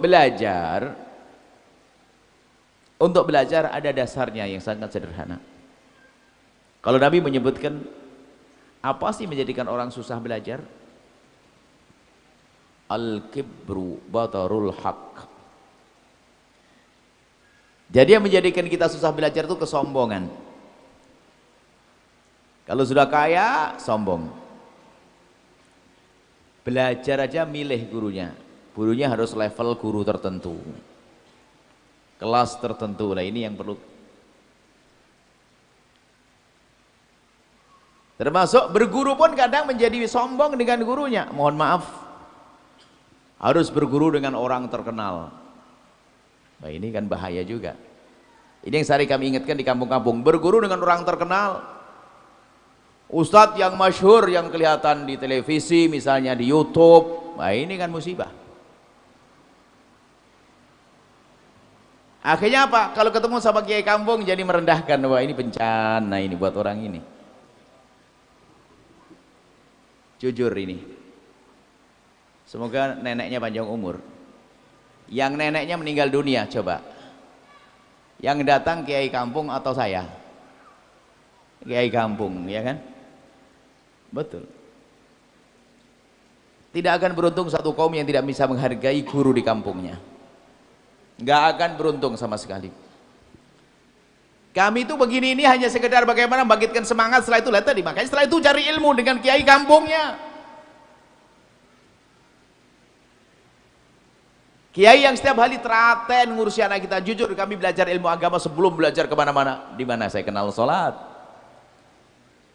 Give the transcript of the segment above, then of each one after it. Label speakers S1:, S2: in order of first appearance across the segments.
S1: belajar ada dasarnya yang sangat sederhana. Kalau Nabi menyebutkan apa sih menjadikan orang susah belajar? Al-kibru batarul haq. Jadi yang menjadikan kita susah belajar itu kesombongan. Kalau sudah kaya, sombong. Belajar aja milih gurunya. Gurunya harus level guru tertentu, kelas tertentu. Nah ini yang perlu. Termasuk berguru pun kadang menjadi sombong dengan gurunya. Mohon maaf, harus berguru dengan orang terkenal. Nah ini kan bahaya juga. Ini yang sering kami ingatkan di kampung-kampung. Berguru dengan orang terkenal, ustadz yang masyhur, yang kelihatan di televisi, misalnya di YouTube. Nah ini kan musibah. Akhirnya apa? Kalau ketemu sama kiai kampung jadi merendahkan. Wah ini bencana ini buat orang ini. Jujur ini, semoga neneknya panjang umur. Yang neneknya meninggal dunia, coba yang datang kiai kampung atau saya? Kiai kampung, ya kan? Betul. Tidak akan beruntung satu kaum yang tidak bisa menghargai guru di kampungnya. Nggak akan beruntung sama sekali. Kami itu begini ini hanya sekedar bagaimana membangkitkan semangat. Setelah itu lihat tadi, makanya setelah itu cari ilmu dengan kiai kampungnya. Kiai yang setiap hari telaten ngurusi anak kita. Jujur kami belajar ilmu agama sebelum belajar kemana-mana. Di mana saya kenal sholat?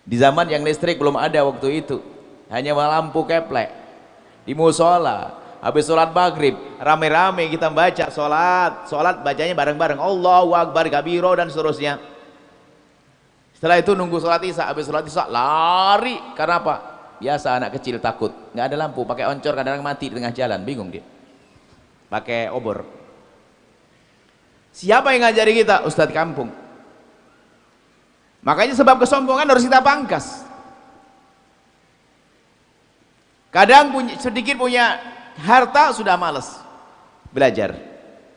S1: Di zaman yang listrik belum ada waktu itu, hanya lampu keplek di musola. Habis sholat maghrib rame-rame kita baca sholat bacanya bareng-bareng Allahu Akbar kabiro dan seterusnya. Setelah itu nunggu sholat isya. Habis sholat isya lari. Karena apa? Biasa anak kecil takut, nggak ada lampu, pakai oncor, kadang-kadang mati di tengah jalan, bingung dia, pakai obor. Siapa yang ngajari kita? Ustadz kampung. Makanya sebab kesombongan harus kita pangkas. Kadang sedikit punya harta sudah males belajar.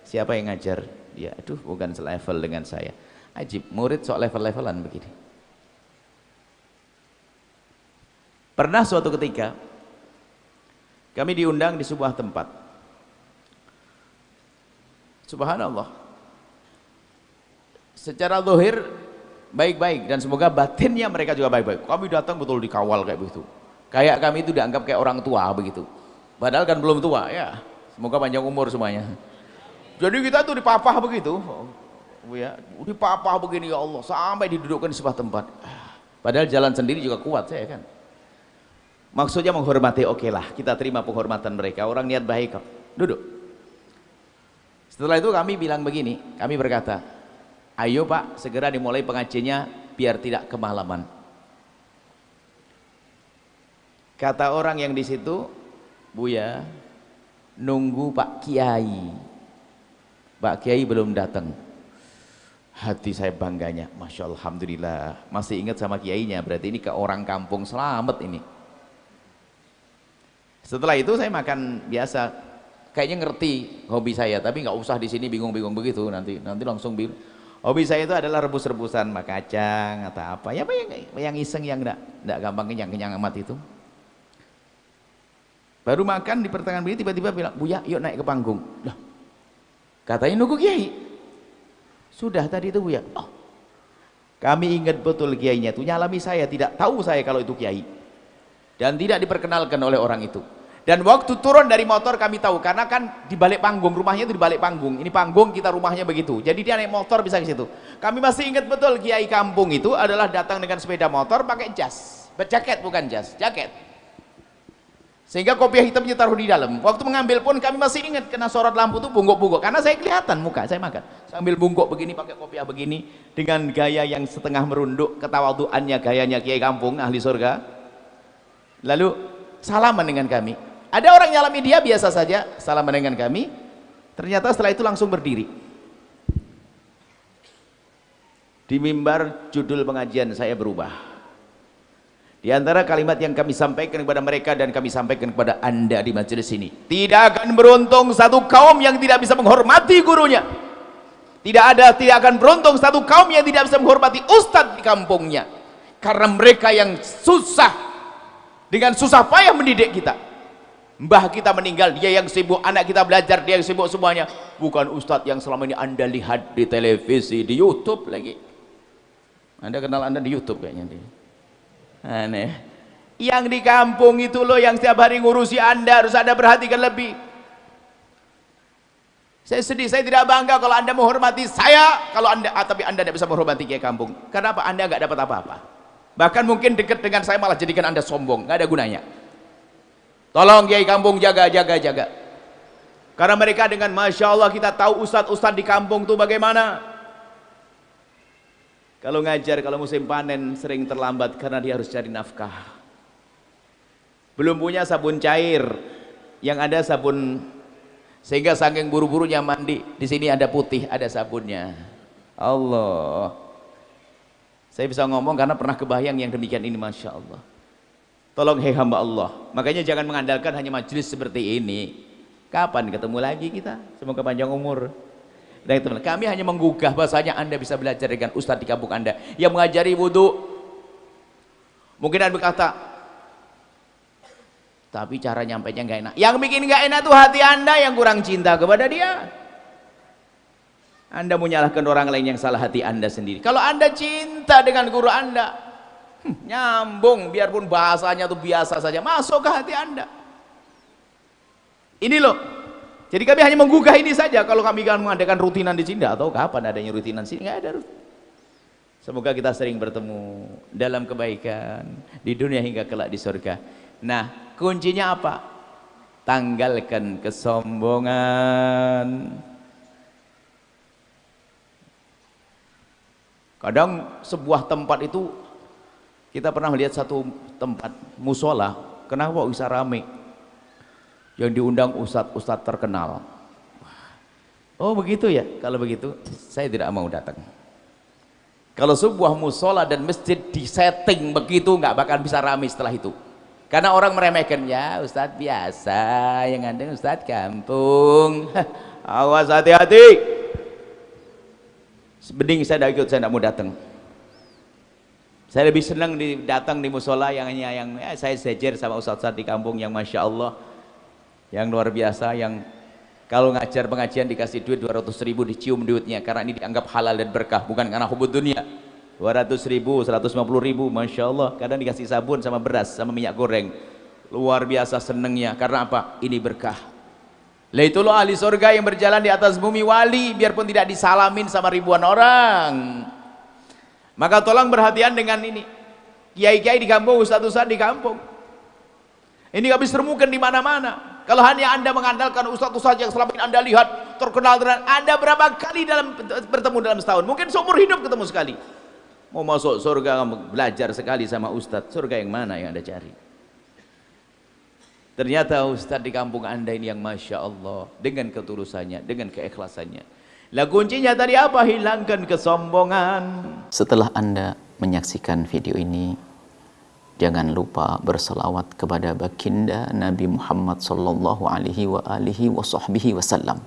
S1: Siapa yang ngajar dia? Aduh, bukan selevel dengan saya. Ajib, murid sok level-levelan begini. Pernah suatu ketika kami diundang di sebuah tempat. Subhanallah, secara zahir baik-baik dan semoga batinnya mereka juga baik-baik. Kami datang betul dikawal kayak begitu. Kayak kami itu dianggap kayak orang tua begitu. Padahal kan belum tua ya. Semoga panjang umur semuanya. Jadi kita tuh dipapah begitu, ya, dipapah begini ya Allah, sampai didudukkan di sebuah tempat. Padahal jalan sendiri juga kuat saya kan. Maksudnya menghormati, oke lah, kita terima penghormatan mereka. Orang niat baik kok. Duduk. Setelah itu kami bilang begini, kami berkata, ayo Pak, segera dimulai pengajiannya biar tidak kemalaman. Kata orang yang di situ, Buya, nunggu Pak Kiai. Pak Kiai belum datang. Hati saya bangganya, Masya Allah, Alhamdulillah, masih ingat sama Kiainya. Berarti ini ke orang kampung selamat ini. Setelah itu saya makan biasa. Kayaknya ngerti hobi saya, tapi nggak usah di sini bingung-bingung begitu. Nanti langsung bingung. Hobi saya itu adalah rebus-rebusan makacang atau apa. Ya yang iseng, yang nggak gampang kenyang amat itu. Baru makan di pertengahan begini tiba-tiba bilang, Buya yuk naik ke panggung. Loh, katanya nunggu Kiai. Sudah tadi itu Buya. Oh, kami ingat betul Kiainya itu nyalami saya, tidak tahu saya kalau itu Kiai. Dan tidak diperkenalkan oleh orang itu. Dan waktu turun dari motor kami tahu, karena kan di balik panggung, rumahnya itu di balik panggung. Ini panggung, kita rumahnya begitu. Jadi dia naik motor bisa ke situ. Kami masih ingat betul Kiai kampung itu adalah datang dengan sepeda motor pakai jas. Jaket, bukan jas, jaket. Sehingga kopiah hitamnya taruh di dalam. Waktu mengambil pun kami masih ingat, kena sorot lampu tuh bungkuk-bungkuk. Karena saya kelihatan muka, saya makan. Sambil bungkuk begini, pakai kopiah begini. Dengan gaya yang setengah merunduk, ketawaduannya gayanya Kiai kampung, ahli surga. Lalu salaman dengan kami. Ada orang nyalami dia biasa saja, salaman dengan kami. Ternyata setelah itu langsung berdiri. Di mimbar judul pengajian saya berubah. Di antara kalimat yang kami sampaikan kepada mereka dan kami sampaikan kepada Anda di majelis ini, tidak akan beruntung satu kaum yang tidak bisa menghormati gurunya. Tidak akan beruntung satu kaum yang tidak bisa menghormati ustadz di kampungnya. Karena mereka yang susah, dengan susah payah mendidik kita. Mbah kita meninggal, dia yang sibuk, anak kita belajar, dia yang sibuk semuanya. Bukan ustadz yang selama ini Anda lihat di televisi, di YouTube lagi. Anda kenal Anda di YouTube kayaknya dia. Aneh. Yang di kampung itu loh yang setiap hari ngurusi Anda, harus Anda perhatikan lebih. Saya sedih, saya tidak bangga kalau Anda menghormati saya, kalau Anda, tapi Anda tidak bisa menghormati kiai kampung. Kenapa? Anda nggak dapat apa-apa. Bahkan mungkin dekat dengan saya malah jadikan Anda sombong, nggak ada gunanya. Tolong kiai kampung jaga. Karena mereka dengan Masya Allah kita tahu ustadz-ustadz di kampung itu bagaimana. Kalau ngajar, kalau musim panen sering terlambat karena dia harus cari nafkah. Belum punya sabun cair, yang ada sabun, sehingga saking buru-burunya mandi, di sini ada putih, ada sabunnya. Allah. Saya bisa ngomong karena pernah kebayang yang demikian ini, Masya Allah. Tolong hei hamba Allah. Makanya jangan mengandalkan hanya majelis seperti ini. Kapan ketemu lagi kita? Semoga panjang umur. Dan kami hanya menggugah bahasanya Anda bisa belajar dengan ustadz di kampung Anda yang mengajari wudhu. Mungkin Anda berkata, tapi cara nyampainya nggak enak. Yang bikin nggak enak tuh hati Anda yang kurang cinta kepada dia. Anda menyalahkan orang lain yang salah hati Anda sendiri. Kalau Anda cinta dengan guru Anda, nyambung, biarpun bahasanya tuh biasa saja, masuk ke hati Anda. Ini loh. Jadi kami hanya menggugah ini saja. Kalau kami akan mengadakan rutinan di sini, atau kapan adanya rutinan sini, nggak ada rutin. Semoga kita sering bertemu dalam kebaikan di dunia hingga kelak di surga. Nah, kuncinya apa? Tanggalkan kesombongan. Kadang sebuah tempat itu, kita pernah melihat satu tempat musola, kenapa bisa rame? Yang diundang ustadz-ustadz terkenal. Oh begitu ya? Kalau begitu saya tidak mau datang. Kalau sebuah musola dan masjid disetting begitu, nggak bakal bisa ramai setelah itu. Karena orang meremehkan, ya ustadz biasa, yang ada ustadz kampung. Awas hati-hati. Mending saya tidak ikut, saya tidak mau datang. Saya lebih senang datang di musola yang saya sejer sama ustadz-ustadz di kampung yang Masya Allah, yang luar biasa, yang kalau ngajar pengajian dikasih duit 200.000, dicium duitnya karena ini dianggap halal dan berkah, bukan karena hubud dunia. 200.000, 150.000, Masya Allah. Kadang dikasih sabun sama beras sama minyak goreng, luar biasa senengnya. Karena apa? Ini berkah. Lah itu loh ahli surga yang berjalan di atas bumi, wali, biarpun tidak disalamin sama ribuan orang. Maka tolong perhatian dengan ini, kiai-kiai di kampung, ustadz-ustadz di kampung ini kami semukan di mana-mana. Kalau hanya Anda mengandalkan ustadz-ustadz yang selama ini Anda lihat terkenal, Anda berapa kali bertemu dalam setahun? Mungkin seumur hidup ketemu sekali. Mau masuk surga belajar sekali sama ustadz, surga yang mana yang Anda cari? Ternyata ustadz di kampung Anda ini yang Masya Allah, dengan ketulusannya, dengan keikhlasannya. Lah kuncinya tadi apa? Hilangkan kesombongan.
S2: Setelah Anda menyaksikan video ini, jangan lupa berselawat kepada baginda Nabi Muhammad sallallahu alaihi wa alihi wa sahbihi wasallam.